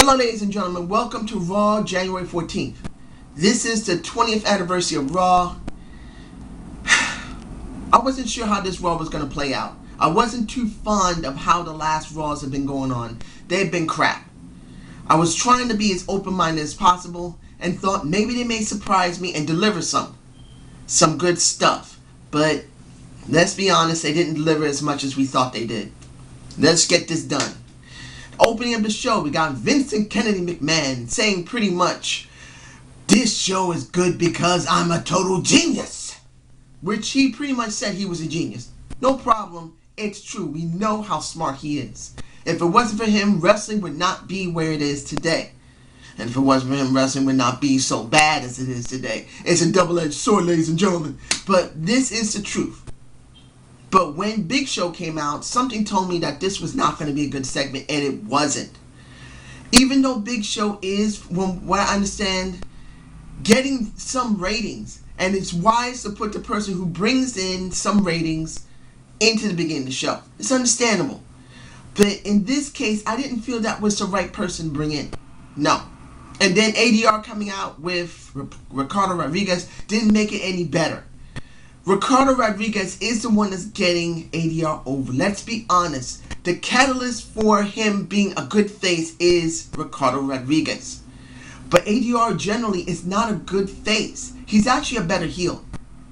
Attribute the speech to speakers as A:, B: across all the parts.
A: Hello ladies and gentlemen, welcome to Raw January 14th. This is the 20th anniversary of Raw. I wasn't sure how this Raw was going to play out. I wasn't too fond of how the last Raws have been going on. They've been crap. I was trying to be as open-minded as possible and thought maybe they may surprise me and deliver some good stuff. But let's be honest, they didn't deliver as much as we thought they did. Let's get this done. Opening of the show, we got Vincent Kennedy McMahon saying pretty much, "This show is good because I'm a total genius." Which he pretty much said he was a genius. No problem, it's true. We know how smart he is. If it wasn't for him, wrestling would not be where it is today. And if it wasn't for him, wrestling would not be so bad as it is today. It's a double-edged sword, ladies and gentlemen. But this is the truth. But when Big Show came out, something told me that this was not going to be a good segment, and it wasn't. Even though Big Show is, from what I understand, getting some ratings, and it's wise to put the person who brings in some ratings into the beginning of the show. It's understandable. But in this case, I didn't feel that was the right person to bring in. No. And then ADR coming out with Ricardo Rodriguez didn't make it any better. Ricardo Rodriguez is the one that's getting ADR over. Let's be honest. The catalyst for him being a good face is Ricardo Rodriguez. But ADR generally is not a good face. He's actually a better heel.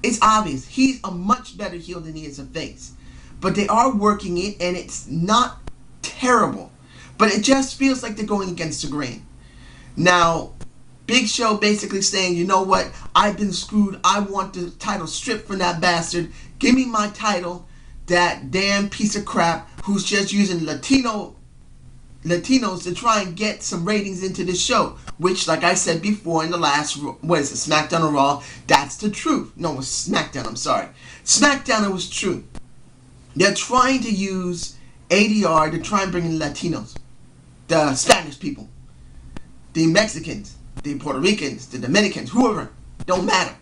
A: It's obvious. He's a much better heel than he is a face. But they are working it, and it's not terrible. But it just feels like they're going against the grain. Now, Big Show basically saying, you know what, I've been screwed. I want the title stripped from that bastard. Give me my title. That damn piece of crap who's just using Latinos to try and get some ratings into this show. Which, like I said before in the last, what is it, SmackDown or Raw, that's the truth. No, it was SmackDown, I'm sorry. SmackDown, it was true. They're trying to use ADR to try and bring in Latinos. The Spanish people. The Mexicans. The Puerto Ricans, the Dominicans, whoever, don't matter.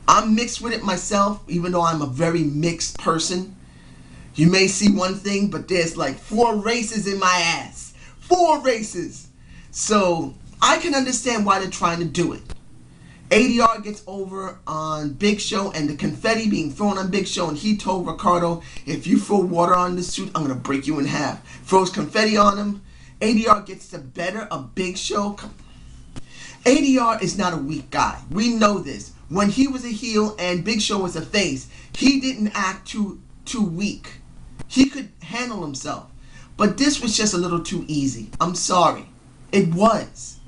A: I'm mixed with it myself, even though I'm a very mixed person. You may see one thing, but there's like 4 races in my ass. 4 races. So, I can understand why they're trying to do it. ADR gets over on Big Show and the confetti being thrown on Big Show, and he told Ricardo, if you throw water on this suit, I'm going to break you in half. Throws confetti on him. ADR gets the better of Big Show. ADR is not a weak guy. We know this. When he was a heel and Big Show was a face, he didn't act too weak. He could handle himself. But this was just a little too easy. I'm sorry. It was.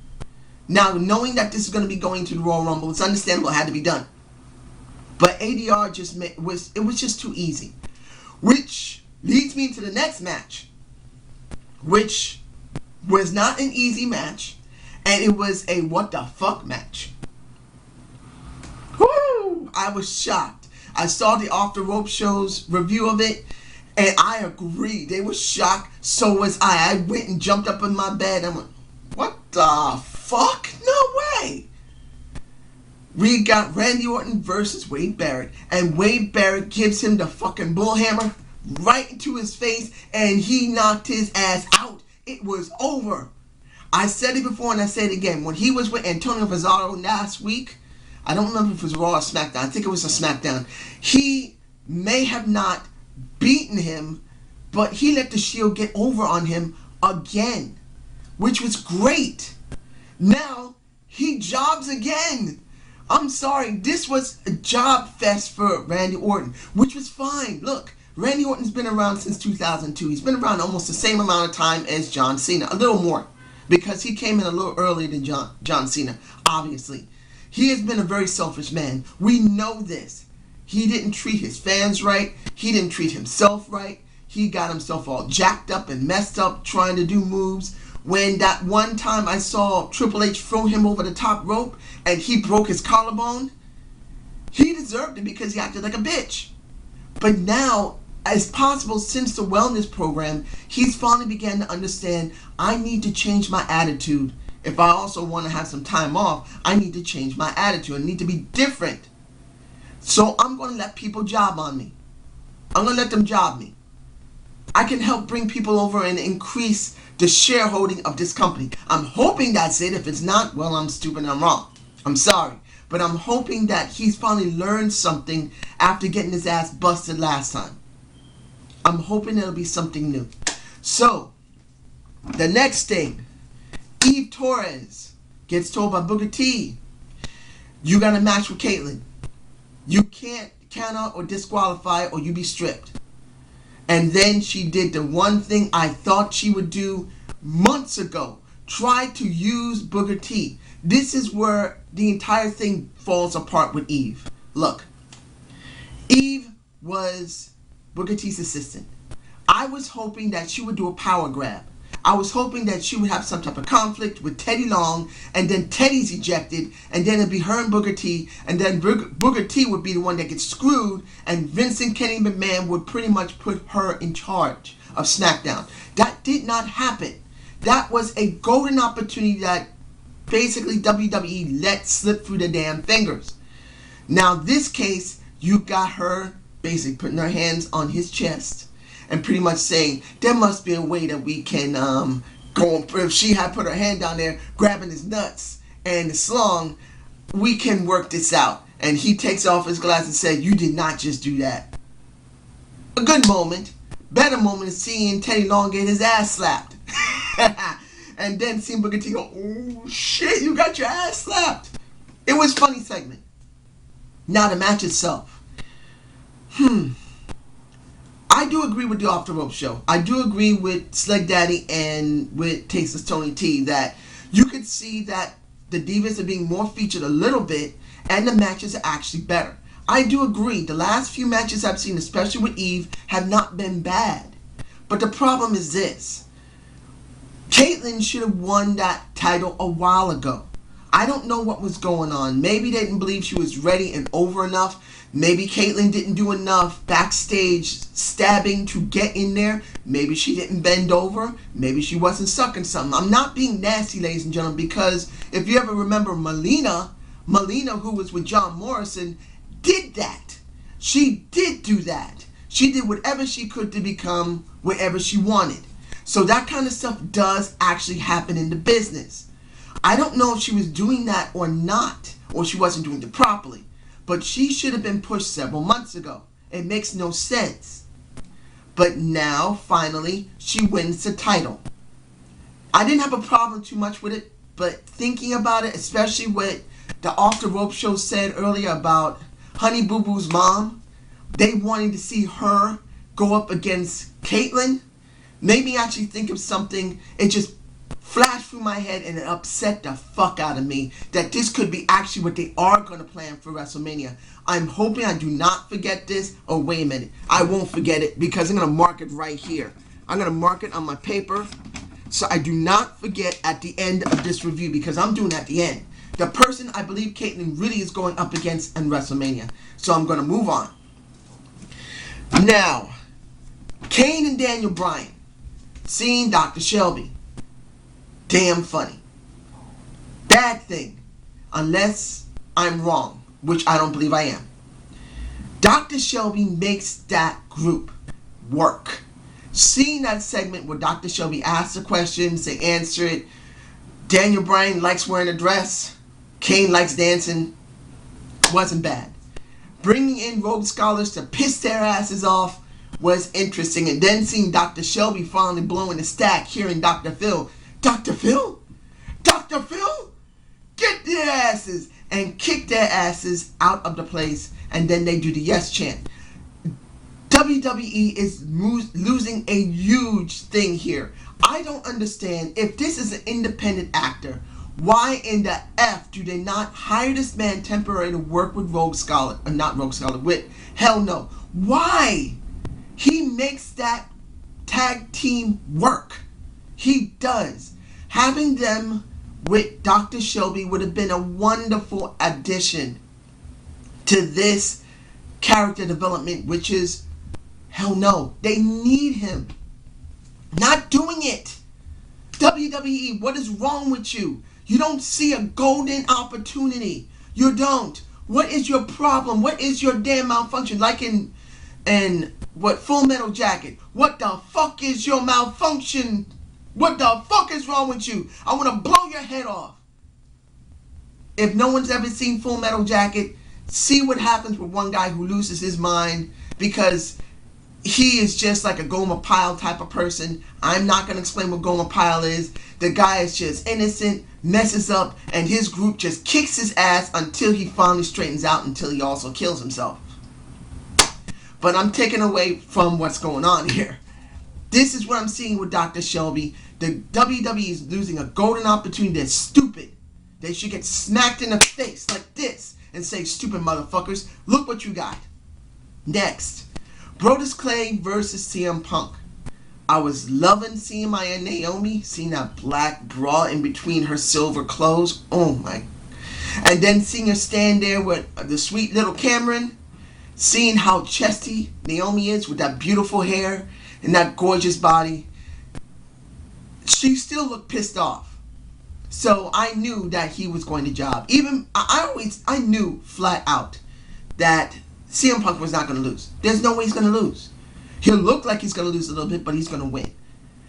A: Now, knowing that this is going to be going to the Royal Rumble, it's understandable it had to be done. But ADR was just too easy. Which leads me to the next match. Which was not an easy match. And it was a what the fuck match. Woo! I was shocked. I saw the Off the Rope show's review of it, and I agree. They were shocked. So was I. I went and jumped up in my bed and went, what the fuck? No way. We got Randy Orton versus Wade Barrett, and Wade Barrett gives him the fucking bullhammer right into his face, and he knocked his ass out. It was over. I said it before and I say it again. When he was with Antonio Cesaro last week, I don't remember if it was Raw or SmackDown. I think it was a SmackDown. He may have not beaten him, but he let the Shield get over on him again, which was great. Now, he jobs again. I'm sorry. This was a job fest for Randy Orton, which was fine. Look, Randy Orton's been around since 2002. He's been around almost the same amount of time as John Cena. A little more. Because he came in a little earlier than John Cena, obviously. He has been a very selfish man. We know this. He didn't treat his fans right. He didn't treat himself right. He got himself all jacked up and messed up trying to do moves. When that one time I saw Triple H throw him over the top rope and he broke his collarbone, he deserved it because he acted like a bitch. But now, as possible, since the wellness program, he's finally began to understand, I need to change my attitude. If I also want to have some time off, I need to change my attitude. I need to be different. So I'm going to let people job on me. I'm going to let them job me. I can help bring people over and increase the shareholding of this company. I'm hoping that's it. If it's not, well, I'm stupid and I'm wrong. I'm sorry. But I'm hoping that he's finally learned something after getting his ass busted last time. I'm hoping it'll be something new. So, the next thing, Eve Torres gets told by Booker T, you got a match with Kaitlyn. You can't count out or disqualify or you be stripped. And then she did the one thing I thought she would do months ago. Try to use Booker T. This is where the entire thing falls apart with Eve. Look, Eve was Booker T's assistant. I was hoping that she would do a power grab. I was hoping that she would have some type of conflict with Teddy Long, and then Teddy's ejected, and then it'd be her and Booker T, and then Booker T would be the one that gets screwed, and Vincent Kenny McMahon would pretty much put her in charge of SmackDown. That did not happen. That was a golden opportunity that basically WWE let slip through the damn fingers. Now this case, you got her basically putting her hands on his chest and pretty much saying, there must be a way that we can go, if she had put her hand down there, grabbing his nuts and the slung, we can work this out. And he takes off his glasses and said, you did not just do that. A good moment. Better moment is seeing Teddy Long get his ass slapped. And then seeing Booker T go, oh shit, you got your ass slapped. It was a funny segment. Now the match itself. I do agree with the Off the Rope show. I do agree with Sleg Daddy and with Tasteless Tony T that you could see that the Divas are being more featured a little bit and the matches are actually better. I do agree. The last few matches I've seen, especially with Eve, have not been bad. But the problem is this. Kaitlyn should have won that title a while ago. I don't know what was going on. Maybe they didn't believe she was ready and over enough. Maybe Kaitlyn didn't do enough backstage stabbing to get in there. Maybe she didn't bend over. Maybe she wasn't sucking something. I'm not being nasty, ladies and gentlemen, because if you ever remember Melina, who was with John Morrison, did that. She did do that. She did whatever she could to become whatever she wanted. So that kind of stuff does actually happen in the business. I don't know if she was doing that or not, or she wasn't doing it properly. But she should have been pushed several months ago. It makes no sense. But now, finally, she wins the title. I didn't have a problem too much with it, but thinking about it, especially what the Off the Rope show said earlier about Honey Boo Boo's mom, they wanting to see her go up against Kaitlyn, made me actually think of something. It just flashed through my head and it upset the fuck out of me that this could be actually what they are going to plan for WrestleMania. I'm hoping I do not forget this. Oh, wait a minute. I won't forget it because I'm going to mark it right here. I'm going to mark it on my paper so I do not forget at the end of this review, because I'm doing it at the end. The person I believe Kaitlyn really is going up against in WrestleMania. So I'm going to move on. Now, Kane and Daniel Bryan seeing Dr. Shelby. Damn funny. Bad thing, unless I'm wrong, which I don't believe I am. Dr. Shelby makes that group work. Seeing that segment where Dr. Shelby asks the questions, they answer it. Daniel Bryan likes wearing a dress. Kane likes dancing. Wasn't bad. Bringing in Rogue Scholars to piss their asses off was interesting. And then seeing Dr. Shelby finally blowing the stack, hearing Dr. Phil. Dr. Phil? Dr. Phil? Get their asses! And kick their asses out of the place. And then they do the yes chant. WWE is losing a huge thing here. I don't understand. If this is an independent actor, why in the F do they not hire this man temporarily to work with Rogue Scholar? Not Rogue Scholar, with Hell No. Why? He makes that tag team work. He does. Having them with Dr. Shelby would have been a wonderful addition to this character development, which is Hell No. They need him. Not doing it. WWE, what is wrong with you? You don't see a golden opportunity. You don't. What is your problem? What is your damn malfunction? Like in what, Full Metal Jacket. What the fuck is your malfunction? What the fuck is wrong with you? I want to blow your head off. If no one's ever seen Full Metal Jacket, see what happens with one guy who loses his mind because he is just like a Gomer Pyle type of person. I'm not going to explain what Gomer Pyle is. The guy is just innocent, messes up, and his group just kicks his ass until he finally straightens out, until he also kills himself. But I'm taking away from what's going on here. This is what I'm seeing with Dr. Shelby. The WWE is losing a golden opportunity. They're stupid. They should get smacked in the face like this and say, stupid motherfuckers, look what you got. Next, Brodus Clay versus CM Punk. I was loving seeing my Aunt Naomi, seeing that black bra in between her silver clothes. Oh my. And then seeing her stand there with the sweet little Cameron. Seeing how chesty Naomi is with that beautiful hair and that gorgeous body. She still looked pissed off. So I knew that he was going to job. Even, I knew flat out that CM Punk was not going to lose. There's no way he's going to lose. He'll look like he's going to lose a little bit, but he's going to win.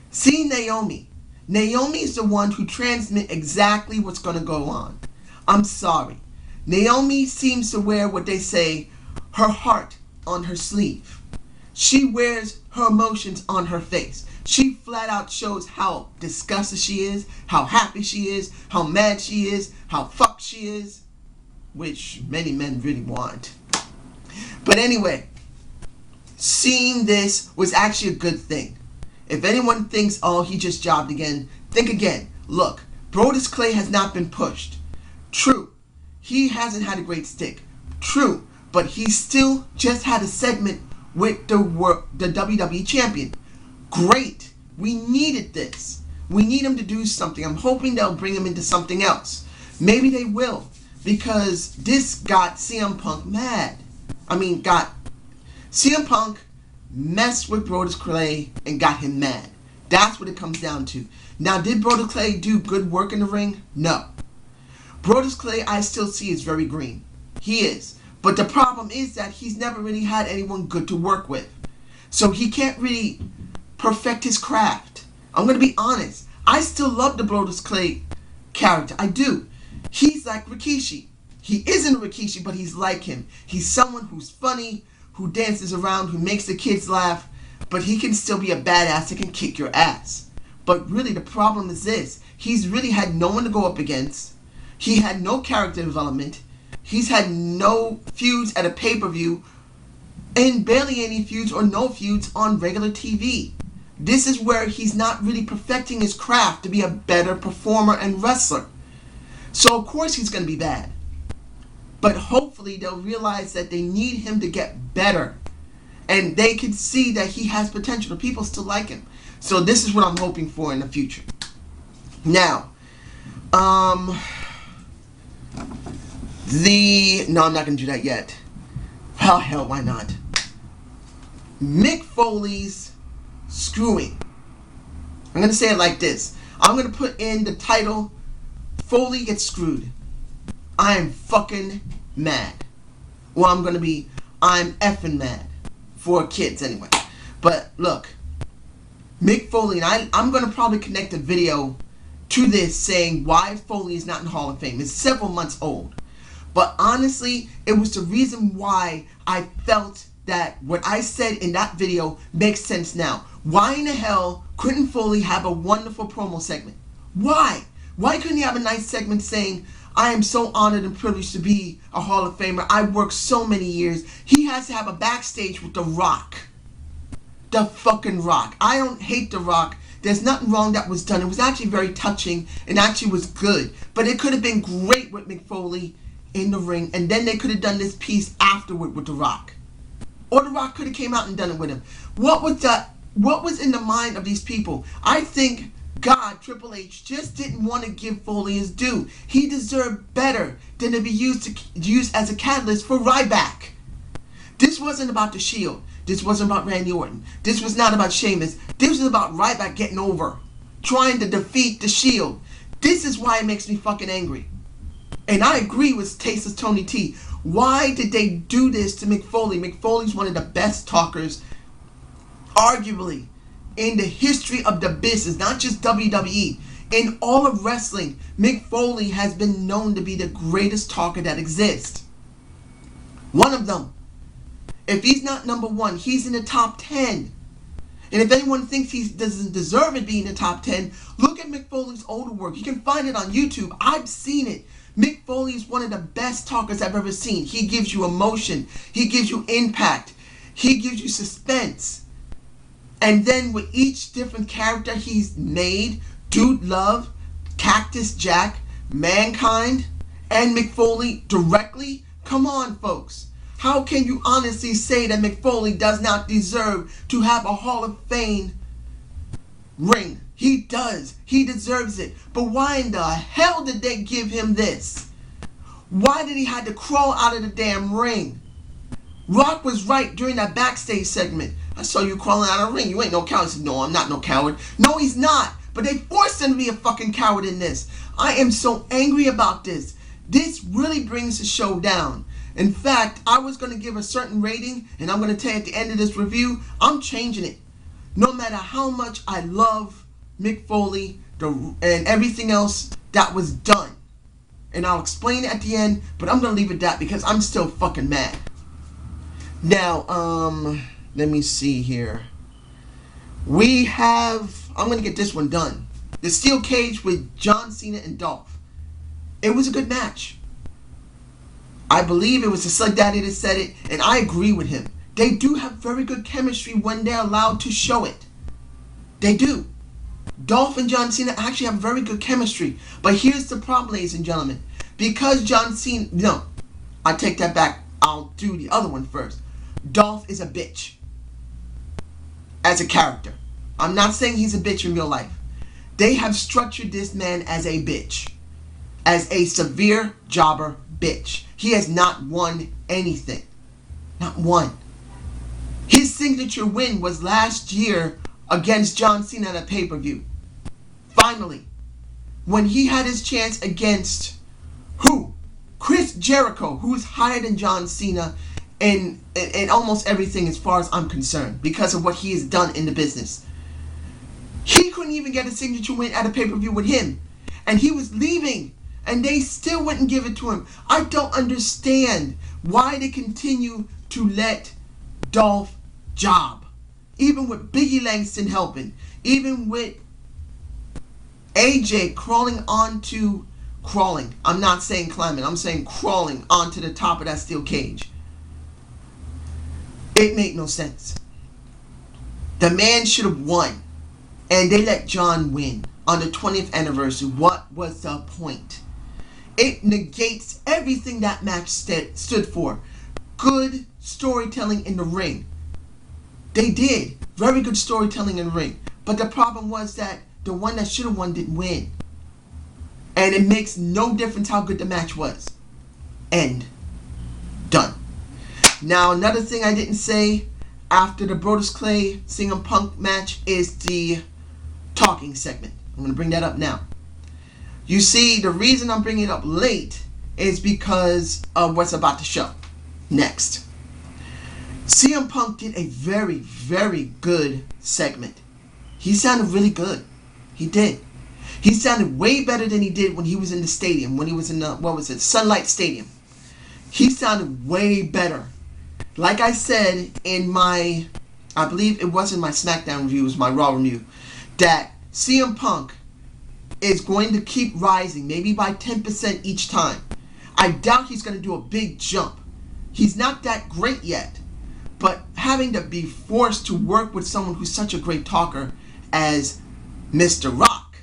A: See Naomi. Naomi is the one who transmits exactly what's going to go on. I'm sorry. Naomi seems to wear what they say, her heart on her sleeve. She wears her emotions on her face. She flat out shows how disgusted she is, how happy she is, how mad she is, how fucked she is, which many men really want. But anyway, seeing this was actually a good thing. If anyone thinks, oh, he just jobbed again, think again. Look, Brodus Clay has not been pushed. True, he hasn't had a great stick. True, but he still just had a segment with the WWE champion. Great. We needed this. We need him to do something. I'm hoping they'll bring him into something else. Maybe they will, because this got CM Punk mad. Got CM Punk messed with Brodus Clay and got him mad. That's what it comes down to. Now, did Brodus Clay do good work in the ring? No. Brodus Clay, I still see, is very green. He is. But the problem is that he's never really had anyone good to work with. So he can't really perfect his craft. I'm going to be honest. I still love the Brodus Clay character. I do. He's like Rikishi. He isn't Rikishi, but he's like him. He's someone who's funny, who dances around, who makes the kids laugh, but he can still be a badass that can kick your ass. But really, the problem is this. He's really had no one to go up against. He had no character development. He's had no feuds at a pay-per-view, and barely any feuds or no feuds on regular TV. This is where he's not really perfecting his craft to be a better performer and wrestler. So of course he's going to be bad. But hopefully they'll realize that they need him to get better. And they can see that he has potential. The people still like him. So this is what I'm hoping for in the future. Now, no, I'm not going to do that yet. Oh, hell, why not? Mick Foley's screwing. I'm going to say it like this. I'm going to put in the title, Foley Gets Screwed. I am fucking mad. Well, I'm effing mad. For kids, anyway. But, look. Mick Foley, and I'm going to probably connect a video to this saying why Foley is not in Hall of Fame. It's several months old. But honestly, it was the reason why I felt that what I said in that video makes sense now. Why in the hell couldn't Foley have a wonderful promo segment? Why? Why couldn't he have a nice segment saying, I am so honored and privileged to be a Hall of Famer. I worked so many years. He has to have a backstage with The Rock. The fucking Rock. I don't hate The Rock. There's nothing wrong that was done. It was actually very touching and actually was good. But it could have been great with Mick Foley in the ring, and then they could have done this piece afterward with The Rock. Or The Rock could have came out and done it with him. What was in the mind of these people? I think God, Triple H, just didn't want to give Foley his due. He deserved better than to be used as a catalyst for Ryback. This wasn't about The Shield. This wasn't about Randy Orton. This was not about Sheamus. This was about Ryback getting over, trying to defeat The Shield. This is why it makes me fucking angry. And I agree with Tasteless Tony T. Why did they do this to Mick Foley? Mick Foley's one of the best talkers, arguably, in the history of the business, not just WWE, in all of wrestling, Mick Foley has been known to be the greatest talker that exists. One of them. If he's not number one, he's in the top 10. And if anyone thinks he doesn't deserve it being in the top 10, look at Mick Foley's older work. You can find it on YouTube. I've seen it. Mick Foley is one of the best talkers I've ever seen. He gives you emotion. He gives you impact. He gives you suspense. And then with each different character he's made, Dude Love, Cactus Jack, Mankind, and Mick Foley directly, come on, folks. How can you honestly say that Mick Foley does not deserve to have a Hall of Fame ring? He does. He deserves it. But why in the hell did they give him this? Why did he have to crawl out of the damn ring? Rock was right during that backstage segment. I saw you crawling out of the ring. You ain't no coward. He said, no, I'm not no coward. No, he's not. But they forced him to be a fucking coward in this. I am so angry about this. This really brings the show down. In fact, I was going to give a certain rating, and I'm going to tell you at the end of this review, I'm changing it. No matter how much I love Mick Foley and everything else that was done. And I'll explain it at the end, but I'm going to leave it at that because I'm still fucking mad. Now, let me see here. We have, I'm going to get this one done. The steel cage with John Cena and Dolph. It was a good match. I believe it was the Slick Daddy that said it, and I agree with him. They do have very good chemistry when they're allowed to show it. They do. Dolph and John Cena actually have very good chemistry. But here's the problem, ladies and gentlemen. Because John Cena, no, I take that back. I'll do the other one first. Dolph is a bitch. As a character. I'm not saying he's a bitch in real life. They have structured this man as a bitch. As a severe jobber bitch. He has not won anything. Not one. His signature win was last year against John Cena at a pay-per-view. Finally. When he had his chance against who? Chris Jericho, who's higher than John Cena in almost everything as far as I'm concerned. Because of what he has done in the business. He couldn't even get a signature win at a pay-per-view with him. And he was leaving. And they still wouldn't give it to him. I don't understand why they continue to let Dolph job. Even with Biggie Langston helping. Even with AJ crawling. I'm not saying climbing. I'm saying crawling onto the top of that steel cage. It made no sense. The man should have won. And they let John win on the 20th anniversary. What was the point? It negates everything that match stood for. Good storytelling in the ring. They did. Very good storytelling in the ring. But the problem was that the one that should have won didn't win. And it makes no difference how good the match was. End. Done. Now, another thing I didn't say after the Brodus Clay CM Punk match is the talking segment. I'm going to bring that up now. You see, the reason I'm bringing it up late is because of what's about to show. Next. CM Punk did a very, very good segment. He sounded really good. He did. He sounded way better than he did when he was in the stadium. When he was in the, Sunlight Stadium. He sounded way better. Like I said in my, I believe it wasn't my SmackDown review, it was my Raw review, that CM Punk is going to keep rising, maybe by 10% each time. I doubt he's going to do a big jump. He's not that great yet. But having to be forced to work with someone who's such a great talker as Mr. Rock,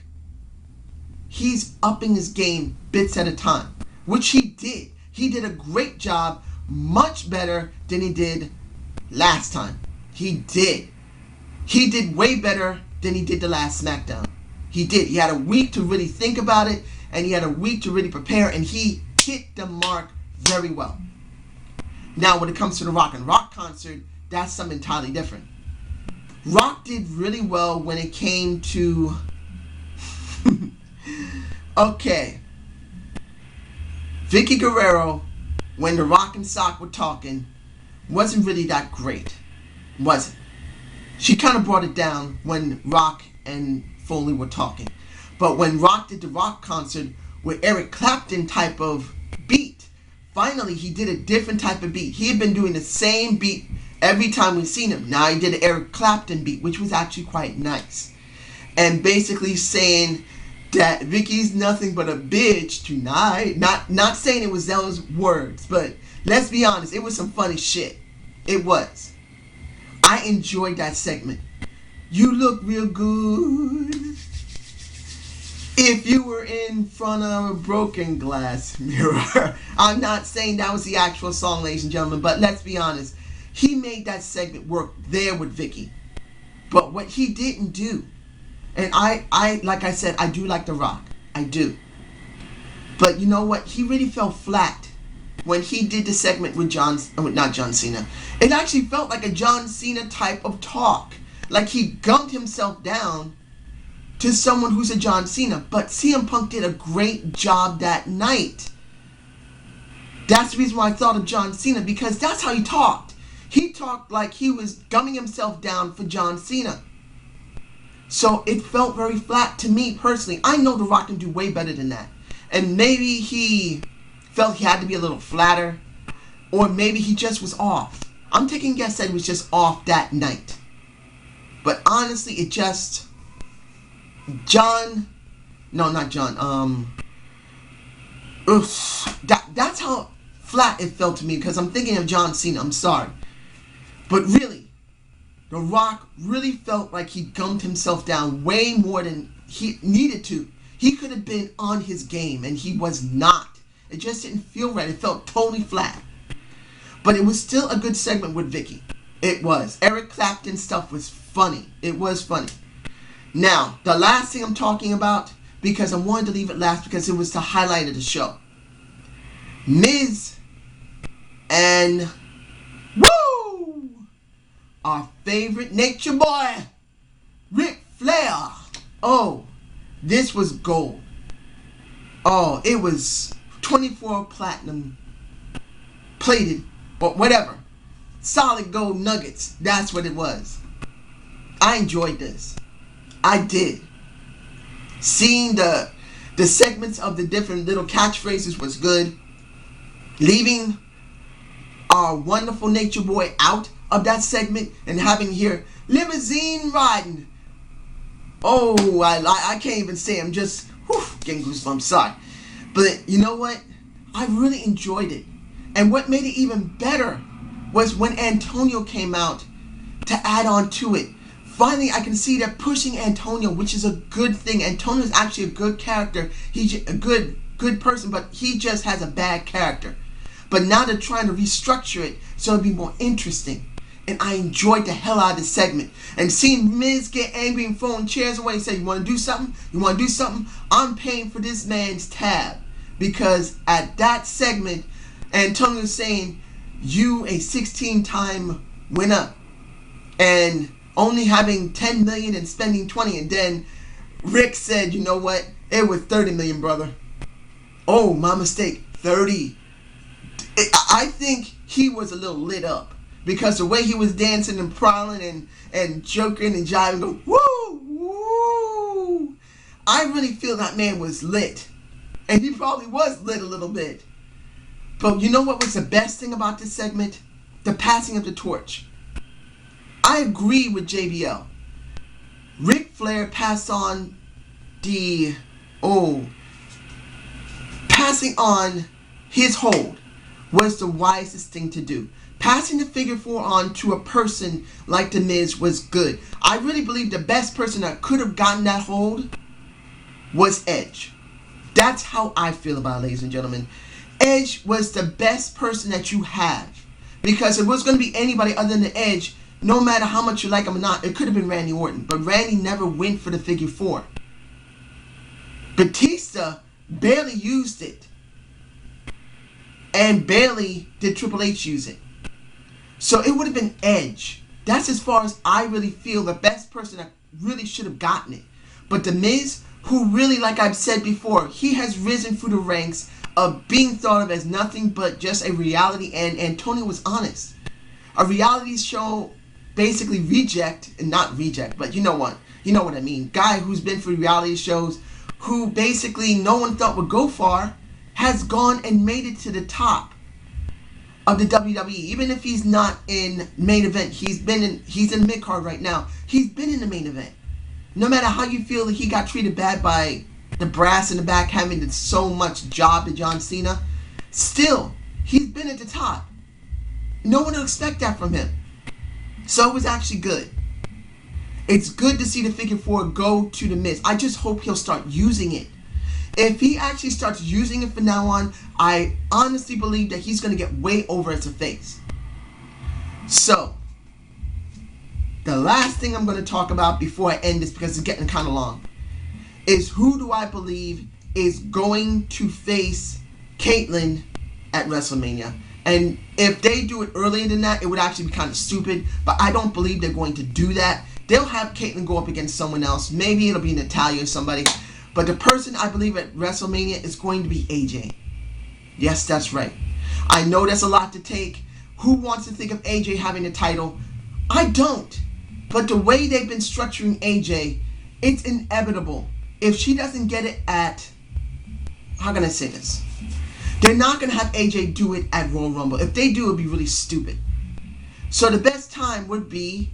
A: he's upping his game bits at a time. Which he did. He did a great job, much better than he did last time. He did. He did way better than he did the last SmackDown. He did. He had a week to really think about it, and he had a week to really prepare, and he hit the mark very well. Now, when it comes to the Rock and Rock concert, that's something entirely different. Rock did really well when it came to... okay. Vicky Guerrero, when the Rock and Sock were talking, wasn't really that great. Wasn't. She kind of brought it down when Rock and Foley were talking. But when Rock did the Rock concert with Eric Clapton type of beat, finally he did a different type of beat. He had been doing the same beat every time we've seen him. Now he did an Eric Clapton beat, which was actually quite nice. And basically saying that Vicky's nothing but a bitch tonight. Not saying it was those words, but let's be honest, it was some funny shit. It was. I enjoyed that segment. You look real good if you were in front of a broken glass mirror. I'm not saying that was the actual song, ladies and gentlemen, but let's be honest. He made that segment work there with Vicky. But what he didn't do, and I like I said, I do like The Rock. I do. But you know what? He really fell flat when he did the segment with not John Cena. It actually felt like a John Cena type of talk. Like he gunned himself down to someone who's a John Cena. But CM Punk did a great job that night. That's the reason why I thought of John Cena, because that's how he talked. He talked like he was gumming himself down for John Cena. So it felt very flat to me personally. I know The Rock can do way better than that. And maybe he felt he had to be a little flatter. Or maybe he just was off. I'm taking a guess that he was just off that night. But honestly, it just... That's how flat it felt to me, because I'm thinking of John Cena. I'm sorry. But really, The Rock really felt like he gummed himself down way more than he needed to. He could have been on his game, and he was not. It just didn't feel right. It felt totally flat. But it was still a good segment with Vicky. It was. Eric Clapton stuff was funny. It was funny. Now, the last thing I'm talking about, because I wanted to leave it last because it was the highlight of the show. Miz and our favorite nature boy, Ric Flair. Oh, this was gold. Oh, it was 24 platinum plated, but whatever. Solid gold nuggets. That's what it was. I enjoyed this. I did. Seeing the segments of the different little catchphrases was good. Leaving our wonderful nature boy out of that segment and having here limousine riding. Oh, I can't even say. I'm just getting goosebumps. Sorry. But you know what? I really enjoyed it. And what made it even better was when Antonio came out to add on to it. Finally, I can see they're pushing Antonio, which is a good thing. Antonio is actually a good character. He's a good person, but he just has a bad character. But now they're trying to restructure it so it'll be more interesting. And I enjoyed the hell out of this segment. And seeing Miz get angry and throwing chairs away and say, you want to do something? You want to do something? I'm paying for this man's tab. Because at that segment, Antonio's saying, you a 16-time winner. And only having 10 million and spending 20. And then Rick said, you know what? It was 30 million, brother. Oh, my mistake. 30. I think he was a little lit up. Because the way he was dancing and prowling and joking and jiving, going, woo, woo. I really feel that man was lit. And he probably was lit a little bit. But you know what was the best thing about this segment? The passing of the torch. I agree with JBL. Ric Flair passed on passing on his hold was the wisest thing to do. Passing the figure 4 on to a person like The Miz was good. I really believe the best person that could have gotten that hold was Edge. That's how I feel about it, ladies and gentlemen. Edge was the best person that you have. Because if it was going to be anybody other than Edge, no matter how much you like him or not, it could have been Randy Orton. But Randy never went for the figure 4. Batista barely used it. And barely did Triple H use it. So it would have been Edge. That's as far as I really feel the best person that really should have gotten it. But The Miz, who really, like I've said before, he has risen through the ranks of being thought of as nothing but just a reality. And Antonio was honest. A reality show basically reject, and not reject, but you know what I mean, guy who's been for reality shows, who basically no one thought would go far, has gone and made it to the top of the WWE. Even if he's not in main event, he's in mid-card right now. He's been in the main event. No matter how you feel that he got treated bad by the brass in the back, having so much job to John Cena, still, he's been at the top. No one will expect that from him. So it was actually good. It's good to see the figure 4 go to the Miz. I just hope he'll start using it. If he actually starts using it from now on, I honestly believe that he's going to get way over as a face. So, the last thing I'm going to talk about before I end this, because it's getting kind of long, is who do I believe is going to face Kaitlyn at WrestleMania. And if they do it earlier than that, it would actually be kind of stupid, but I don't believe they're going to do that. They'll have Kaitlyn go up against someone else. Maybe it'll be Natalya or somebody. But the person I believe at WrestleMania is going to be AJ. Yes, that's right. I know that's a lot to take. Who wants to think of AJ having the title? I don't. But the way they've been structuring AJ, it's inevitable. If she doesn't get it at... How can I say this? They're not going to have AJ do it at Royal Rumble. If they do, it would be really stupid. So the best time would be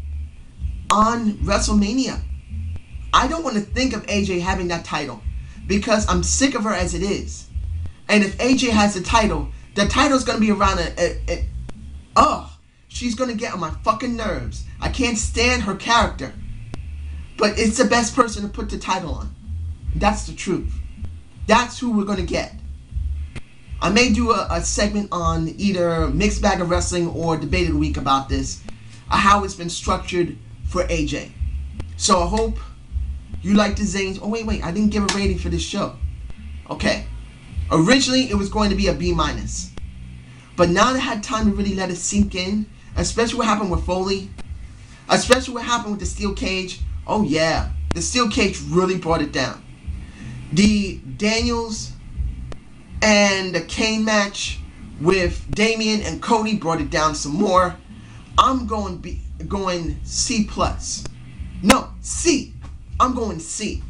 A: on WrestleMania. I don't want to think of AJ having that title because I'm sick of her as it is. And if AJ has the title's going to be around she's going to get on my fucking nerves. I can't stand her character. But it's the best person to put the title on. That's the truth. That's who we're going to get. I may do a segment on either Mixed Bag of Wrestling or Debate of the Week about this, how it's been structured for AJ. So I hope you like the ZANE'S. Oh, wait, I didn't give a rating for this show. Okay. Originally, it was going to be a B-. But now that I had time to really let it sink in, especially what happened with Foley, especially what happened with the steel cage, oh yeah, the steel cage really brought it down. The Daniels and the Kane match with Damian and Cody brought it down some more. I'm going C+. No, C. I'm going C.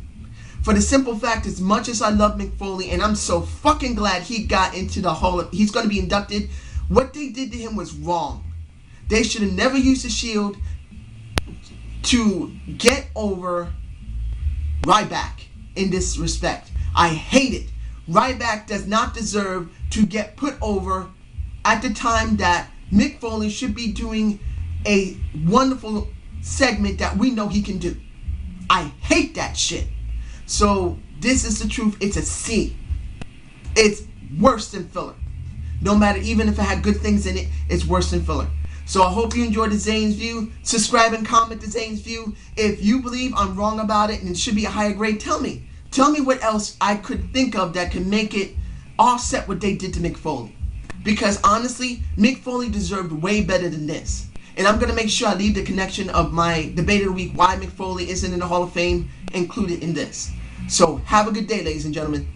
A: For the simple fact, as much as I love Mick Foley, and I'm so fucking glad he got into the Hall of... He's going to be inducted. What they did to him was wrong. They should have never used the Shield to get over Ryback in this respect. I hate it. Ryback does not deserve to get put over at the time that Mick Foley should be doing a wonderful segment that we know he can do. I hate that shit. So this is the truth. It's a C. It's worse than filler. No matter, even if it had good things in it, it's worse than filler. So I hope you enjoyed the ZANE'S View. Subscribe and comment the ZANE'S View. If you believe I'm wrong about it and it should be a higher grade, tell me. Tell me what else I could think of that could make it offset what they did to Mick Foley. Because honestly, Mick Foley deserved way better than this. And I'm going to make sure I leave the connection of my Debate of the Week, why Mick Foley isn't in the Hall of Fame, included in this. So have a good day, ladies and gentlemen.